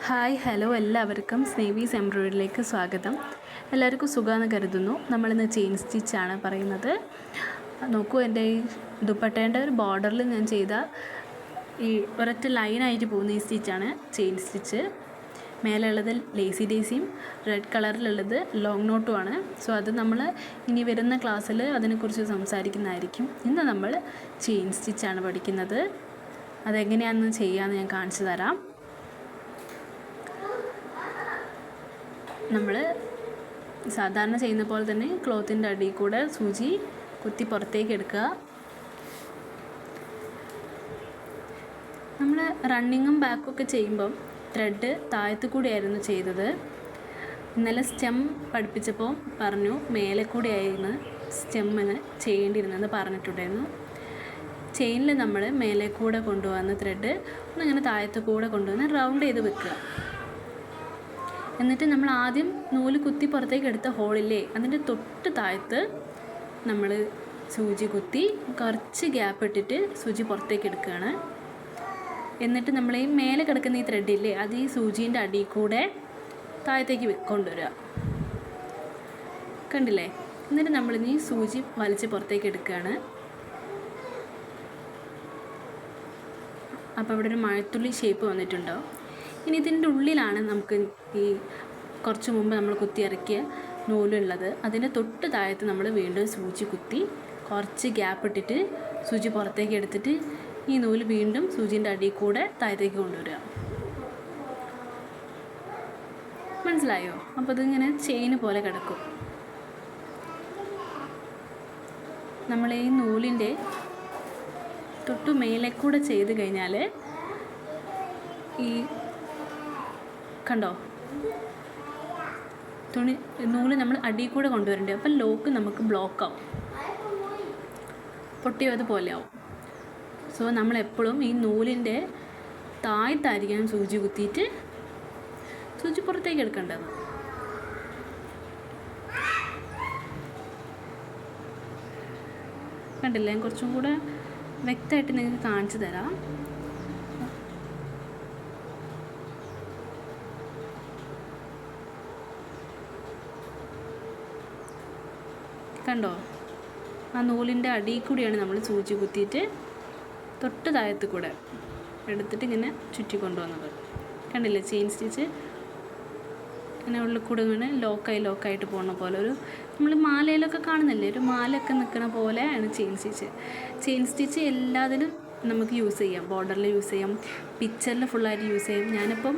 Hi hello എല്ലാവർക്കും സ്നേവീസ് എംബ്രോയിഡറിയിലേക്ക് സ്വാഗതം. എല്ലാവർക്കും സുഖമാണെന്ന് കരുതുന്നു. നമ്മളിന്ന് ചെയിൻ സ്റ്റിച്ചാണ് പറയുന്നത്. നോക്കൂ, എൻ്റെ ഈ ദുപ്പട്ടേൻ്റെ ഒരു ബോർഡറിൽ ഞാൻ ചെയ്ത ഈ ഒരൊറ്റ ലൈനായിട്ട് പോകുന്ന ഈ സ്റ്റിച്ചാണ് ചെയിൻ സ്റ്റിച്ച്. മേലെ ഉള്ളത് ലേസി ഡേസിയും റെഡ് കളറിലുള്ളത് ലോങ് നോട്ടുമാണ്. സോ അത് നമ്മൾ ഇനി വരുന്ന ക്ലാസ്സിൽ അതിനെക്കുറിച്ച് സംസാരിക്കുന്നതായിരിക്കും. ഇന്ന് നമ്മൾ ചെയിൻ സ്റ്റിച്ചാണ് പഠിക്കുന്നത്. അതെങ്ങനെയാണെന്ന് ചെയ്യാമെന്ന് ഞാൻ കാണിച്ചു തരാം. നമ്മൾ സാധാരണ ചെയ്യുന്ന പോലെ തന്നെ ക്ലോത്തിൻ്റെ അടിയിൽ കൂടെ സൂചി കുത്തി പുറത്തേക്ക് എടുക്കുക. നമ്മൾ റണ്ണിങ്ങും ബാക്കും ഒക്കെ ചെയ്യുമ്പം ത്രെഡ് താഴത്തു കൂടിയായിരുന്നു ചെയ്തത്. ഇന്നലെ സ്റ്റെം പഠിപ്പിച്ചപ്പോൾ പറഞ്ഞു മേലെ കൂടിയായിരുന്നു സ്റ്റെമ്മിന് ചെയ്യേണ്ടിയിരുന്നെന്ന് പറഞ്ഞിട്ടുണ്ടായിരുന്നു. ചെയിനിൽ നമ്മൾ മേലെ കൂടെ കൊണ്ടുവന്ന ത്രെഡ് ഒന്നിങ്ങനെ താഴത്തു കൂടെ കൊണ്ടുവന്ന് റൗണ്ട് ചെയ്ത് വെക്കുക. എന്നിട്ട് നമ്മൾ ആദ്യം നൂല് കുത്തി പുറത്തേക്ക് എടുത്ത ഹോളില്ലേ, അതിൻ്റെ തൊട്ട് താഴത്ത് നമ്മൾ സൂചി കുത്തി കുറച്ച് ഗ്യാപ്പ് ഇട്ടിട്ട് സൂചി പുറത്തേക്ക് എടുക്കുകയാണ്. എന്നിട്ട് നമ്മൾ ഈ മേലെ കിടക്കുന്ന ഈ ത്രെഡില്ലേ, അത് ഈ സൂചീൻ്റെ അടിയിൽ കൂടെ താഴത്തേക്ക് കൊണ്ടുവരിക. കണ്ടില്ലേ? എന്നിട്ട് നമ്മളിനി സൂചി വലിച്ച് പുറത്തേക്ക് എടുക്കുകയാണ്. അപ്പോൾ ഇവിടെ ഒരു മഴത്തുള്ളി ഷേപ്പ് വന്നിട്ടുണ്ടോ. ഇനി ഇതിൻ്റെ ഉള്ളിലാണ് നമുക്ക് ഈ കുറച്ച് മുമ്പ് നമ്മൾ കുത്തി ഇറക്കിയ നൂലുള്ളത്. അതിൻ്റെ തൊട്ട് താഴത്ത് നമ്മൾ വീണ്ടും സൂചി കുത്തി കുറച്ച് ഗ്യാപ്പ് ഇട്ടിട്ട് സൂചി പുറത്തേക്ക് എടുത്തിട്ട് ഈ നൂല് വീണ്ടും സൂചീൻ്റെ അടിയിൽ കൂടെ താഴത്തേക്ക് കൊണ്ടുവരിക. മനസ്സിലായോ? അപ്പോൾ ഇതിങ്ങനെ ചെയിൻ പോലെ കിടക്കും. നമ്മൾ ഈ നൂലിൻ്റെ തൊട്ട് മേലെ കൂടെ ചെയ്ത് കഴിഞ്ഞാൽ ഈ കണ്ടോ, നൂല് നമ്മൾ അടിയിൽ കൂടെ കൊണ്ടുവരണ്ടേ. അപ്പം ലോക്ക് നമുക്ക് ബ്ലോക്കാവും, പൊട്ടിയതുപോലെ ആവും. സോ നമ്മളെപ്പോഴും ഈ നൂലിൻ്റെ താഴത്തായിരിക്കണം സൂചി കുത്തിയിട്ട് സൂചി പുറത്തേക്ക് എടുക്കേണ്ടത്. കണ്ടില്ലേ? ഞാൻ കുറച്ചും കൂടെ വ്യക്തമായിട്ട് നിങ്ങൾക്ക് കാണിച്ചു തരാം. കണ്ടോ? ആ നൂലിൻ്റെ അടിയിൽ കൂടിയാണ് നമ്മൾ സൂചി കുത്തിയിട്ട് തൊട്ട് താഴത്ത് കൂടെ എടുത്തിട്ട് ഇങ്ങനെ ചുറ്റി കൊണ്ടുവന്നത്. കണ്ടില്ലേ? ചെയിൻ സ്റ്റിച്ച് ഇങ്ങനെ ഉള്ളിൽ കൂടെ ഇങ്ങനെ ലോക്കായിട്ട് പോകുന്ന പോലെ ഒരു നമ്മൾ മാലയിലൊക്കെ കാണുന്നില്ലേ, ഒരു മാലയൊക്കെ നിൽക്കുന്ന പോലെയാണ് ചെയിൻ സ്റ്റിച്ച്. ചെയിൻ സ്റ്റിച്ച് എല്ലാത്തിലും നമുക്ക് യൂസ് ചെയ്യാം. ബോർഡറിൽ യൂസ് ചെയ്യാം, പിക്ചറിൽ ഫുള്ളായിട്ട് യൂസ് ചെയ്യാം. ഞാനിപ്പം